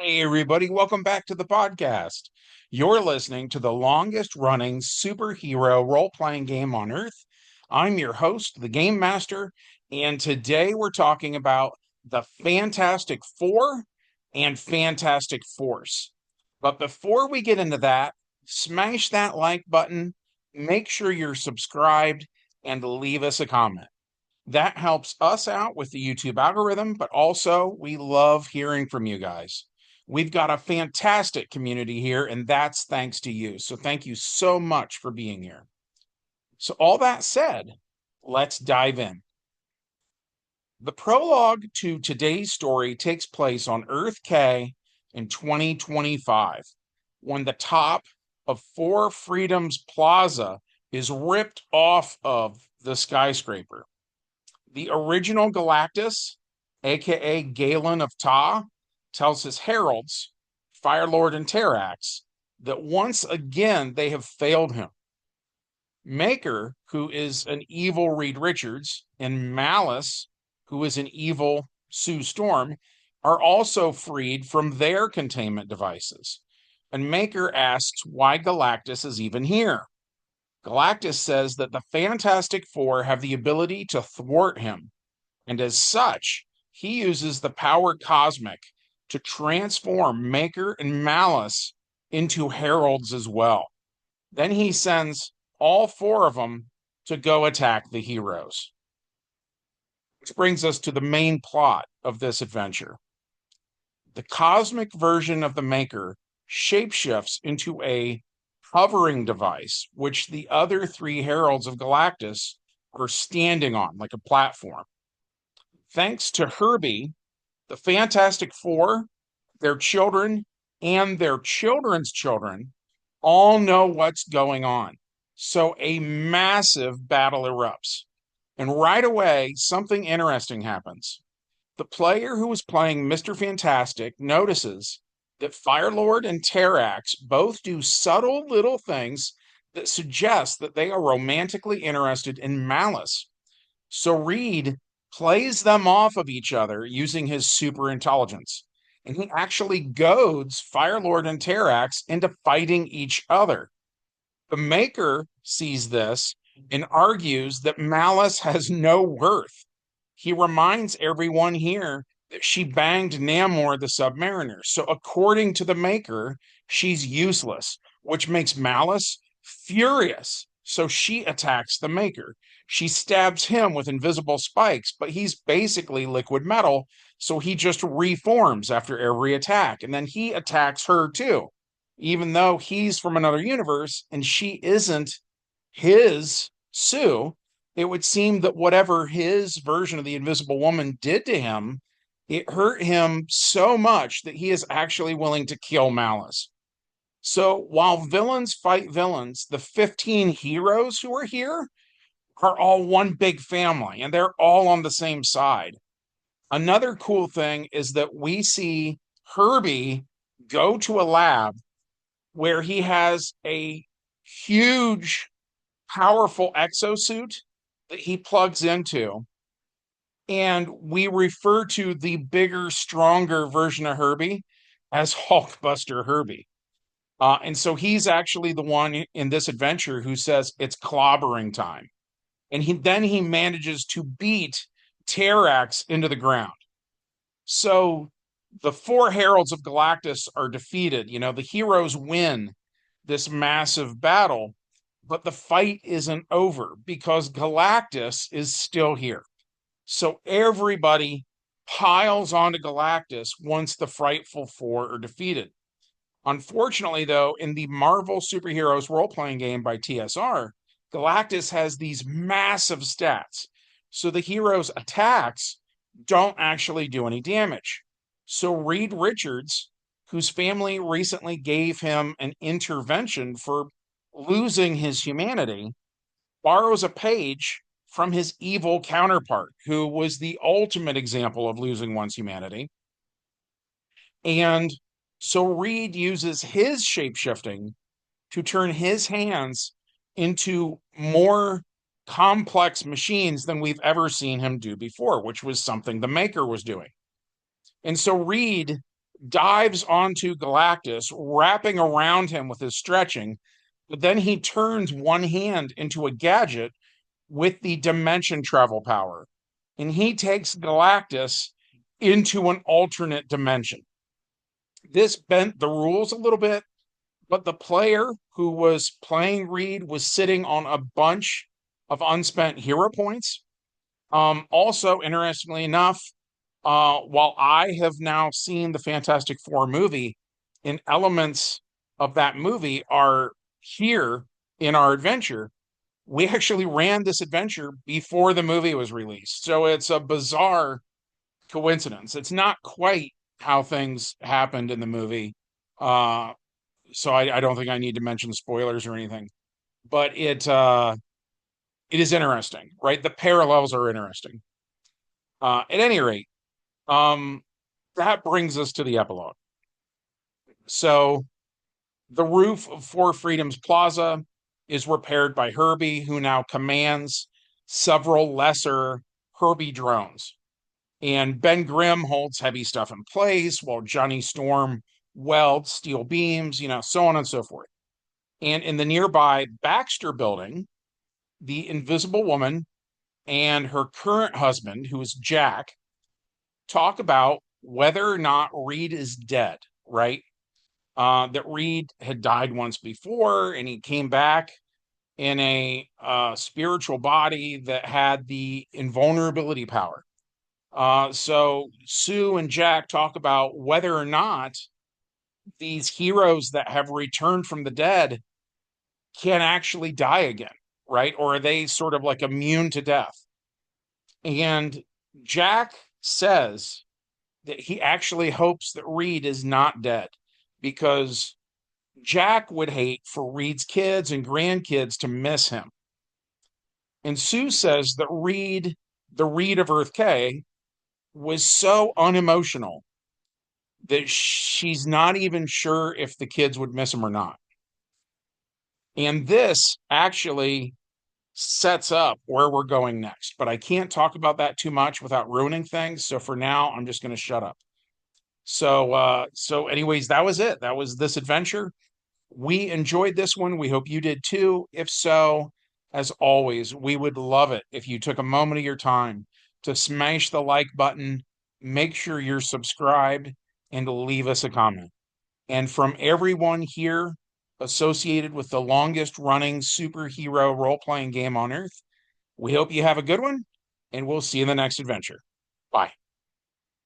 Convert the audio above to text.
Hey, everybody, welcome back to the podcast. You're listening to the longest running superhero role playing game on Earth. I'm your host, the Game Master, and today we're talking about the Fantastic Four and Fantastic Force. But before we get into that, smash that like button, make sure you're subscribed, and leave us a comment. That helps us out with the YouTube algorithm, but also we love hearing from you guys. We've got a fantastic community here, and that's thanks to you. So thank you so much for being here. So, all that said, let's dive in. The prologue to today's story takes place on Earth K in 2025, when the top of Four Freedoms Plaza is ripped off of the skyscraper. The original Galactus, aka Galen of Ta, tells his heralds, Firelord and Terrax, that once again they have failed him. Maker, who is an evil Reed Richards, and Malice, who is an evil Sue Storm, are also freed from their containment devices. And Maker asks why Galactus is even here. Galactus says that the Fantastic Four have the ability to thwart him, and as such, he uses the power cosmic to transform Maker and Malice into heralds as well. Then he sends all four of them to go attack the heroes. Which brings us to the main plot of this adventure. The cosmic version of the Maker shapeshifts into a hovering device, which the other three heralds of Galactus are standing on like a platform. Thanks to H.E.R.B.I.E, the Fantastic Four, their children, and their children's children all know what's going on. So a massive battle erupts. And right away, something interesting happens. The player who is playing Mr. Fantastic notices that Firelord and Terrax both do subtle little things that suggest that they are romantically interested in Malice. So Reed plays them off of each other using his super intelligence. And he actually goads Firelord and Terrax into fighting each other. The Maker sees this and argues that Malice has no worth. He reminds everyone here that she banged Namor the Submariner. So, according to the Maker, she's useless, which makes Malice furious. So, she attacks the Maker. She stabs him with invisible spikes, but he's basically liquid metal. So, he just reforms after every attack. And then he attacks her too, even though he's from another universe and she isn't his Sue. It would seem that whatever his version of the Invisible Woman did to him, it hurt him so much that he is actually willing to kill Malice. So while villains fight villains, the 15 heroes who are here are all one big family and they're all on the same side. Another cool thing is that we see H.E.R.B.I.E go to a lab where he has a huge, powerful exosuit that he plugs into. And we refer to the bigger, stronger version of H.E.R.B.I.E as Hulkbuster H.E.R.B.I.E. And so he's actually the one in this adventure who says it's clobbering time. And then he manages to beat Terrax into the ground. So the four heralds of Galactus are defeated. You know, the heroes win this massive battle, but the fight isn't over because Galactus is still here. So everybody piles onto Galactus once the Frightful Four are defeated. Unfortunately, though, in the Marvel Superheroes role-playing game by TSR, Galactus has these massive stats. So the heroes' attacks don't actually do any damage. So Reed Richards, whose family recently gave him an intervention for losing his humanity, borrows a page from his evil counterpart, who was the ultimate example of losing one's humanity. And so Reed uses his shapeshifting to turn his hands into more complex machines than we've ever seen him do before, which was something the Maker was doing. And so Reed dives onto Galactus, wrapping around him with his stretching, but then he turns one hand into a gadget with the dimension travel power, and he takes Galactus into an alternate dimension. This bent the rules a little bit, but the player who was playing Reed was sitting on a bunch of unspent hero points. Also, interestingly enough, while I have now seen the Fantastic Four movie, and elements of that movie are here in our adventure, we actually ran this adventure before the movie was released. So it's a bizarre coincidence. It's not quite how things happened in the movie. Uh, so I don't think I need to mention spoilers or anything, but it is interesting, right? The parallels are interesting. At any rate, um, that brings us to the epilogue. So the roof of Four Freedoms Plaza is repaired by H.E.R.B.I.E, who now commands several lesser H.E.R.B.I.E drones. And Ben Grimm holds heavy stuff in place while Johnny Storm welds steel beams, so on and so forth. And in the nearby Baxter building, the Invisible Woman and her current husband, who is Jack, talk about whether or not Reed is dead, right? That Reed had died once before and he came back in a spiritual body that had the invulnerability power. So Sue and Jack talk about whether or not these heroes that have returned from the dead can actually die again, right? Or are they sort of like immune to death? And Jack says that he actually hopes that Reed is not dead because Jack would hate for Reed's kids and grandkids to miss him. And Sue says that Reed, the Reed of Earth K, was so unemotional that she's not even sure if the kids would miss him or not. And this actually sets up where we're going next, but I can't talk about that too much without ruining things. So for now, I'm just going to shut up. So anyways, that was it. That was this adventure. We enjoyed this one. We hope you did too. If so, as always, we would love it if you took a moment of your time to smash the like button, make sure you're subscribed, and leave us a comment. And from everyone here associated with the longest running superhero role playing game on earth, we hope you have a good one, and we'll see you in the next adventure. Bye.